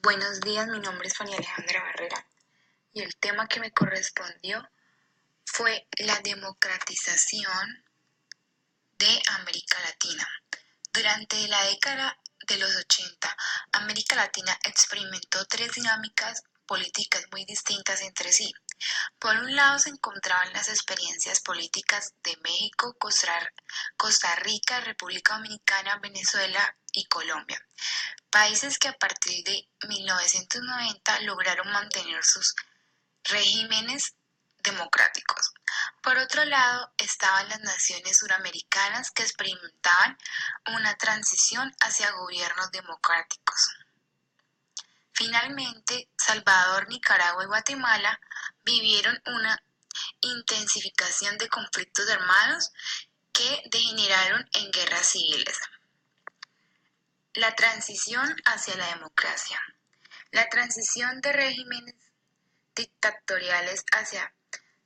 Buenos días, mi nombre es Fanny Alejandra Barrera y el tema que me correspondió fue la democratización de América Latina. Durante la década de los 80, América Latina experimentó tres dinámicas políticas muy distintas entre sí. Por un lado se encontraban las experiencias políticas de México, Costa Rica, República Dominicana, Venezuela y Colombia, países que a partir de 1990 lograron mantener sus regímenes democráticos. Por otro lado, estaban las naciones suramericanas que experimentaban una transición hacia gobiernos democráticos. Finalmente, Salvador, Nicaragua y Guatemala vivieron una intensificación de conflictos armados que degeneraron en guerras civiles. La transición hacia la democracia. La transición de regímenes dictatoriales hacia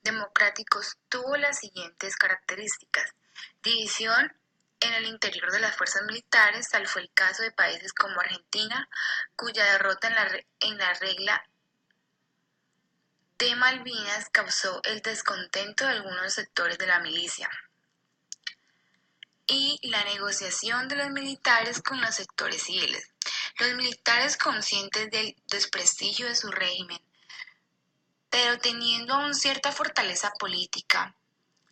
democráticos tuvo las siguientes características: división en el interior de las fuerzas militares. Tal fue el caso de países como Argentina, cuya derrota en la regla de Malvinas causó el descontento de algunos sectores de la milicia, y la negociación de los militares con los sectores civiles. Los militares, conscientes del desprestigio de su régimen, pero teniendo aún cierta fortaleza política,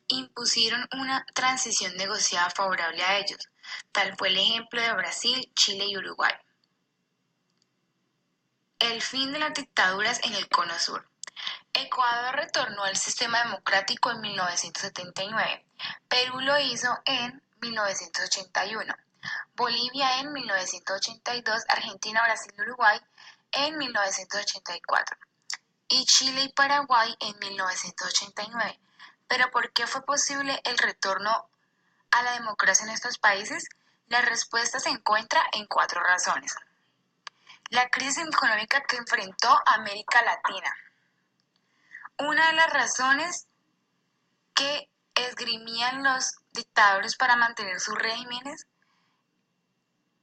impusieron una transición negociada favorable a ellos. Tal fue el ejemplo de Brasil, Chile y Uruguay. El fin de las dictaduras en el Cono Sur. Ecuador retornó al sistema democrático en 1979, Perú lo hizo en 1981, Bolivia en 1982, Argentina, Brasil y Uruguay en 1984 y Chile y Paraguay en 1989. ¿Pero por qué fue posible el retorno a la democracia en estos países? La respuesta se encuentra en 4 razones. La crisis económica que enfrentó América Latina. Una de las razones que esgrimían los dictadores para mantener sus regímenes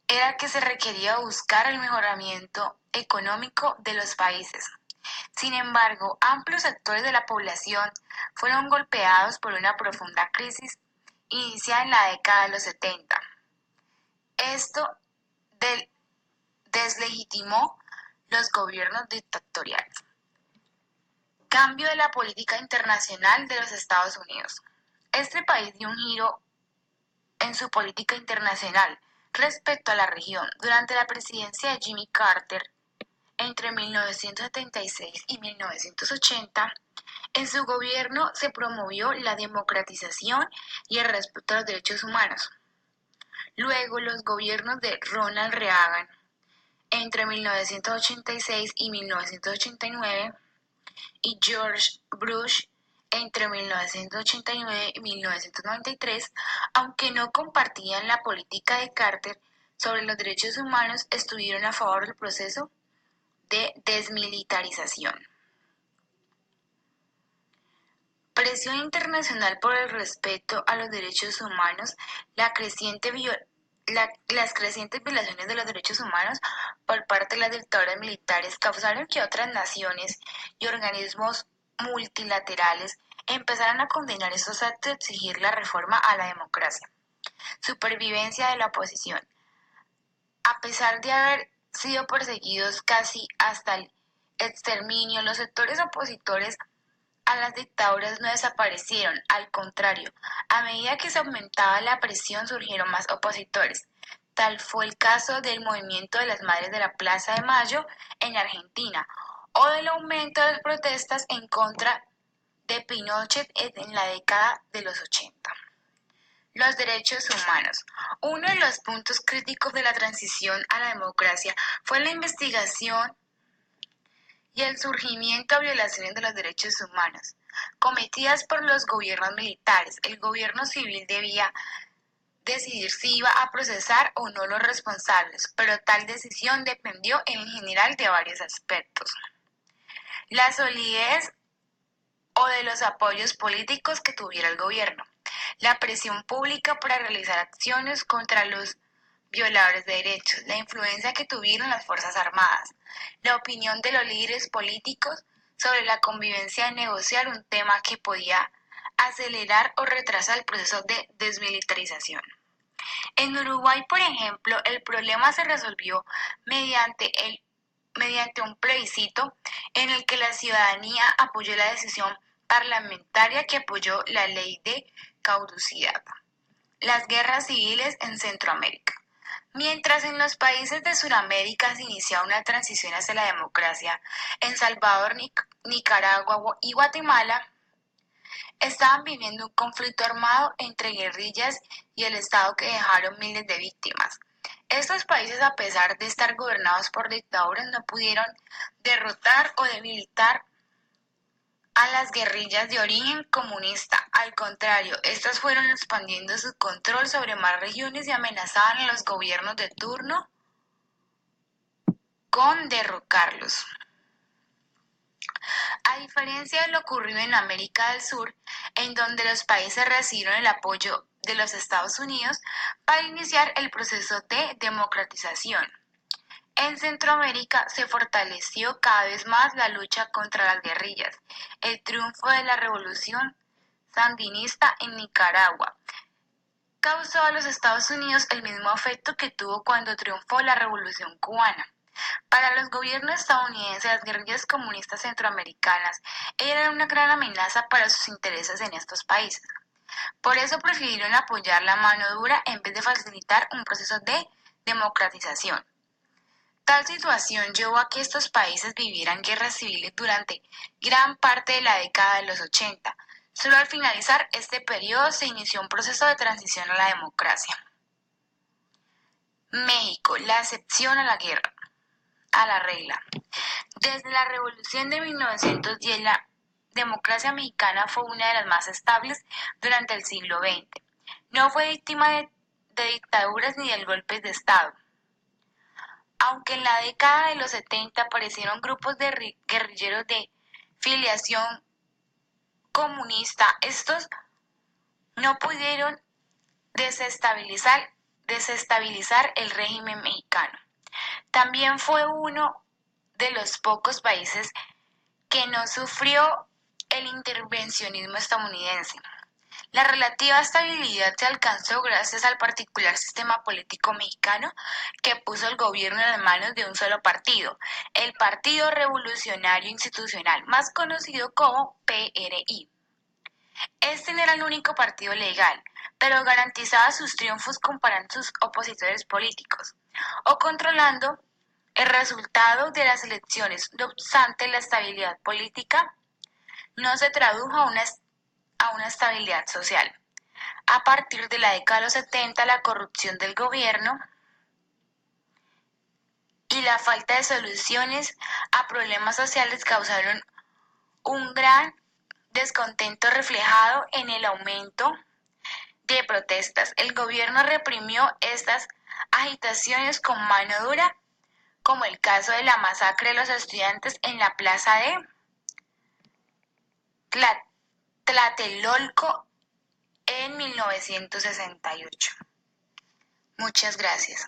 era que se requería buscar el mejoramiento económico de los países. Sin embargo, amplios sectores de la población fueron golpeados por una profunda crisis iniciada en la década de los 70. Esto deslegitimó los gobiernos dictatoriales. Cambio de la política internacional de los Estados Unidos. Este país dio un giro en su política internacional respecto a la región. Durante la presidencia de Jimmy Carter, entre 1976 y 1980, en su gobierno se promovió la democratización y el respeto a los derechos humanos. Luego, los gobiernos de Ronald Reagan, entre 1986 y 1989, y George Bush, entre 1989 y 1993, aunque no compartían la política de Carter sobre los derechos humanos, estuvieron a favor del proceso de desmilitarización. Presión internacional por el respeto a los derechos humanos. Las crecientes violaciones de los derechos humanos por parte de las dictaduras militares causaron que otras naciones y organismos multilaterales empezaran a condenar estos actos y exigir la reforma a la democracia. Supervivencia de la oposición. A pesar de haber sido perseguidos casi hasta el exterminio, los sectores opositores a las dictaduras no desaparecieron. Al contrario, a medida que se aumentaba la presión surgieron más opositores. Tal fue el caso del movimiento de las Madres de la Plaza de Mayo en Argentina, o del aumento de las protestas en contra de Pinochet en la década de los 80. Los derechos humanos. Uno de los puntos críticos de la transición a la democracia fue la investigación y el surgimiento de violaciones de los derechos humanos cometidas por los gobiernos militares. El gobierno civil debía decidir si iba a procesar o no los responsables, pero tal decisión dependió en general de varios aspectos. La solidez o de los apoyos políticos que tuviera el gobierno. La presión pública para realizar acciones contra los violadores de derechos, la influencia que tuvieron las Fuerzas Armadas, la opinión de los líderes políticos sobre la convivencia de negociar un tema que podía acelerar o retrasar el proceso de desmilitarización. En Uruguay, por ejemplo, el problema se resolvió mediante un plebiscito en el que la ciudadanía apoyó la decisión parlamentaria que apoyó la ley de caducidad. Las guerras civiles en Centroamérica. Mientras en los países de Sudamérica se iniciaba una transición hacia la democracia, en Salvador, Nicaragua y Guatemala estaban viviendo un conflicto armado entre guerrillas y el Estado que dejaron miles de víctimas. Estos países, a pesar de estar gobernados por dictaduras, no pudieron derrotar o debilitar a las guerrillas de origen comunista. Al contrario, estas fueron expandiendo su control sobre más regiones y amenazaban a los gobiernos de turno con derrocarlos. A diferencia de lo ocurrido en América del Sur, en donde los países recibieron el apoyo de los Estados Unidos para iniciar el proceso de democratización, en Centroamérica se fortaleció cada vez más la lucha contra las guerrillas. El triunfo de la revolución sandinista en Nicaragua causó a los Estados Unidos el mismo efecto que tuvo cuando triunfó la revolución cubana. Para los gobiernos estadounidenses, las guerrillas comunistas centroamericanas eran una gran amenaza para sus intereses en estos países. Por eso prefirieron apoyar la mano dura en vez de facilitar un proceso de democratización. Tal situación llevó a que estos países vivieran guerras civiles durante gran parte de la década de los 80. Solo al finalizar este periodo se inició un proceso de transición a la democracia. México, la excepción a la guerra, a la regla. Desde la Revolución de 1910, la democracia mexicana fue una de las más estables durante el siglo XX. No fue víctima de dictaduras ni de golpes de Estado. Aunque en la década de los 70 aparecieron grupos de guerrilleros de filiación comunista, estos no pudieron desestabilizar el régimen mexicano. También fue uno de los pocos países que no sufrió el intervencionismo estadounidense. La relativa estabilidad se alcanzó gracias al particular sistema político mexicano que puso el gobierno en las manos de un solo partido, el Partido Revolucionario Institucional, más conocido como PRI. Este no era el único partido legal, pero garantizaba sus triunfos comparando sus opositores políticos o controlando el resultado de las elecciones. No obstante, la estabilidad política no se tradujo a una estabilidad social. A partir de la década de los 70, la corrupción del gobierno y la falta de soluciones a problemas sociales causaron un gran descontento reflejado en el aumento de protestas. El gobierno reprimió estas agitaciones con mano dura, como el caso de la masacre de los estudiantes en la plaza de Tlatelolco en 1968. Muchas gracias.